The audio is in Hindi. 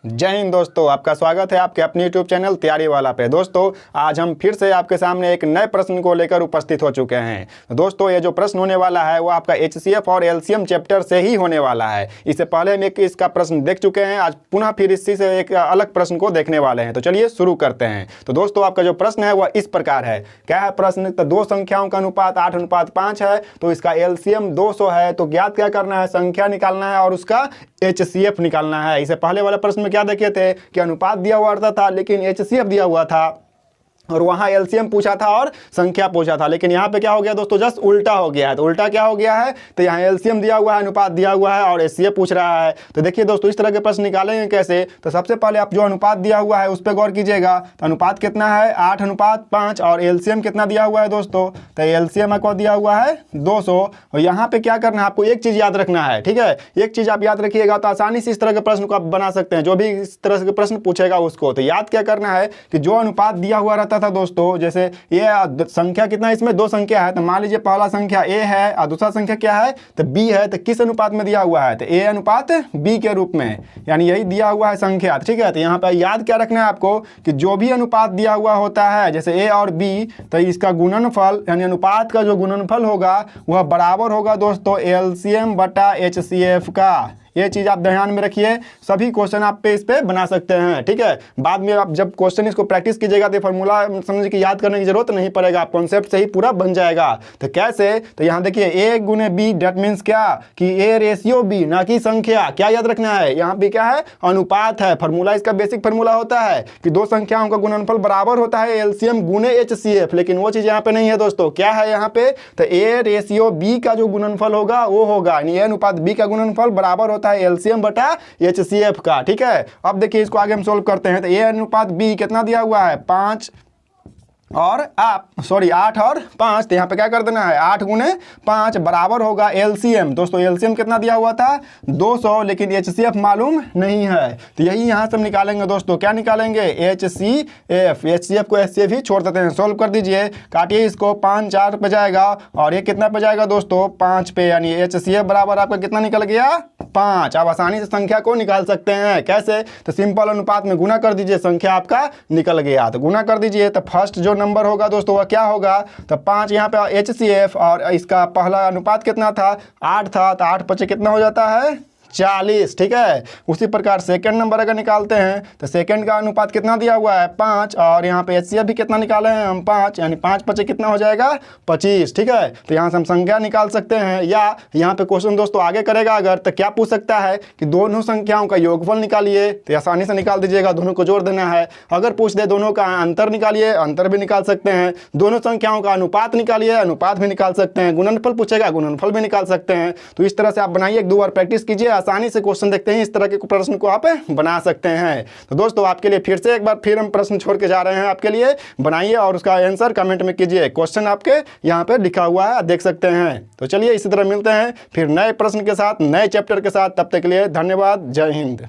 जय हिंद दोस्तों, आपका स्वागत है आपके अपने YouTube चैनल तैयारी वाला पे। दोस्तों आज हम फिर से आपके सामने एक नए प्रश्न को लेकर उपस्थित हो चुके हैं। तो दोस्तों ये जो प्रश्न होने वाला है वो आपका HCF और LCM चैप्टर से ही होने वाला है। इससे पहले हम इसका प्रश्न देख चुके हैं, आज पुनः फिर इसी से एक अलग प्रश्न को देखने वाले हैं। तो चलिए शुरू करते हैं। तो दोस्तों आपका जो प्रश्न है वह इस प्रकार है। क्या है प्रश्न? तो दो संख्याओं का अनुपात 8:5 है, तो इसका LCM 200 है, तो ज्ञात क्या करना है? संख्या निकालना है और उसका HCF निकालना है। इससे पहले वाले प्रश्न में क्या देखे थे कि अनुपात दिया हुआ था लेकिन HCF दिया हुआ था और वहाँ LCM पूछा था और संख्या पूछा था। लेकिन यहाँ पे क्या हो गया दोस्तों? जस्ट उल्टा हो गया है। तो उल्टा क्या हो गया है? तो यहाँ LCM दिया हुआ है, अनुपात दिया हुआ है और HCF पूछ रहा है। तो देखिए दोस्तों इस तरह के प्रश्न निकालेंगे कैसे? तो सबसे पहले आप जो अनुपात दिया हुआ है उस पर गौर कीजिएगा। तो अनुपात कितना है? 8:5 और LCM कितना दिया हुआ है दोस्तों? तो LCM को दिया हुआ है 200। और यहाँ पे क्या करना है? आपको एक चीज़ याद रखना है, ठीक है? एक चीज़ आप याद रखिएगा तो आसानी से इस तरह के प्रश्न को आप बना सकते हैं। जो भी इस तरह के प्रश्न पूछेगा उसको तो याद क्या करना है कि जो अनुपात दिया हुआ रहता था दोस्तों, जैसे ये संख्या कितना है, इसमें दो संख्या है, तो मान लीजिए पहला संख्या A है और दूसरा संख्या क्या है? तो B है। तो किस अनुपात में दिया हुआ है? तो A अनुपात B के रूप में, यानी यही दिया हुआ है संख्या, ठीक है? तो यहाँ पर याद क्या रखना है आपको कि जो भी अनुपात दिया हुआ होता है जैसे A और B, तो इसका गुणनफल यानी अनुपात का जो गुणनफल होगा वह बराबर होगा दोस्तों LCM बटा HCF का। ये चीज़ आप ध्यान में रखिए। सभी क्वेश्चन आप पे इस पे बना सकते हैं, ठीक है? बाद में आप जब क्वेश्चन इसको प्रैक्टिस कीजिएगा तो फॉर्मूला समझ के याद करने की जरूरत नहीं पड़ेगा, आप कॉन्सेप्ट से ही पूरा बन जाएगा। तो कैसे? तो यहाँ देखिए A गुने B, डेट मीन्स क्या कि A रेशियो B, ना कि संख्या। क्या याद रखना है? यहाँ पे क्या है? अनुपात है। फॉर्मूला इसका बेसिक फॉर्मूला होता है कि दो संख्याओं का गुणनफल बराबर होता है LCM गुने HCF, लेकिन वो चीज़ यहाँ पे नहीं है दोस्तों। क्या है यहाँ पे? तो A रेशियो B का जो गुणनफल होगा वो होगा, यानी A अनुपात B का गुणनफल बराबर होता है LCM बटा HCF का, ठीक है? अब देखिए इसको आगे हम सोल्व करते हैं। तो A अनुपात B कितना दिया हुआ है? 8 और 5। तो यहाँ पे क्या कर देना है? 8 गुने 5 बराबर होगा LCM। दोस्तों LCM कितना दिया हुआ था? 200, लेकिन HCF मालूम नहीं है। तो यही यहाँ से हम निकालेंगे दोस्तों। क्या निकालेंगे? HCF। HCF को HCF ही छोड़ देते हैं। सोल्व कर दीजिए, काटिए इसको। 5 4 पे जाएगा और ये कितना पे जाएगा दोस्तों? 5 पे, यानी HCF बराबर आपका कितना निकल गया? 5। आप आसानी से संख्या को निकाल सकते हैं। कैसे? तो सिंपल अनुपात में गुना कर दीजिए, संख्या आपका निकल गया। तो गुना कर दीजिए तो फर्स्ट जो नंबर होगा दोस्तों वह क्या होगा? तो 5 यहाँ पे HCF और इसका पहला अनुपात कितना था? 8 था, तो 8 5 कितना हो जाता है? 40, ठीक है? उसी प्रकार सेकंड नंबर अगर निकालते हैं तो सेकंड का अनुपात कितना दिया हुआ है? 5 और यहाँ पे HCF भी कितना निकाले हैं हम? 5, यानी 5 5 कितना हो जाएगा? 25, ठीक है? तो यहाँ से हम संख्या निकाल सकते हैं। या यहाँ पे क्वेश्चन दोस्तों आगे करेगा अगर तो क्या पूछ सकता है कि दोनों संख्याओं का योगफल निकालिए, तो आसानी से निकाल दीजिएगा, दोनों को जोड़ देना है। अगर पूछ दे दोनों का अंतर निकालिए, अंतर भी निकाल सकते हैं। दोनों संख्याओं का अनुपात निकालिए, अनुपात भी निकाल सकते हैं। गुणनफल पूछेगा, गुणनफल भी निकाल सकते हैं। तो इस तरह से आप बनाइए, एक दो बार प्रैक्टिस कीजिए, आसानी से क्वेश्चन देखते हैं इस तरह के प्रश्न को आप बना सकते हैं। तो दोस्तों आपके लिए फिर से एक बार फिर हम प्रश्न छोड़ के जा रहे हैं आपके लिए। बनाइए और उसका आंसर कमेंट में कीजिए। क्वेश्चन आपके यहाँ पे लिखा हुआ है, देख सकते हैं। तो चलिए इसी तरह मिलते हैं फिर नए प्रश्न के साथ, नए चैप्टर के साथ। तब तक के लिए धन्यवाद। जय हिंद।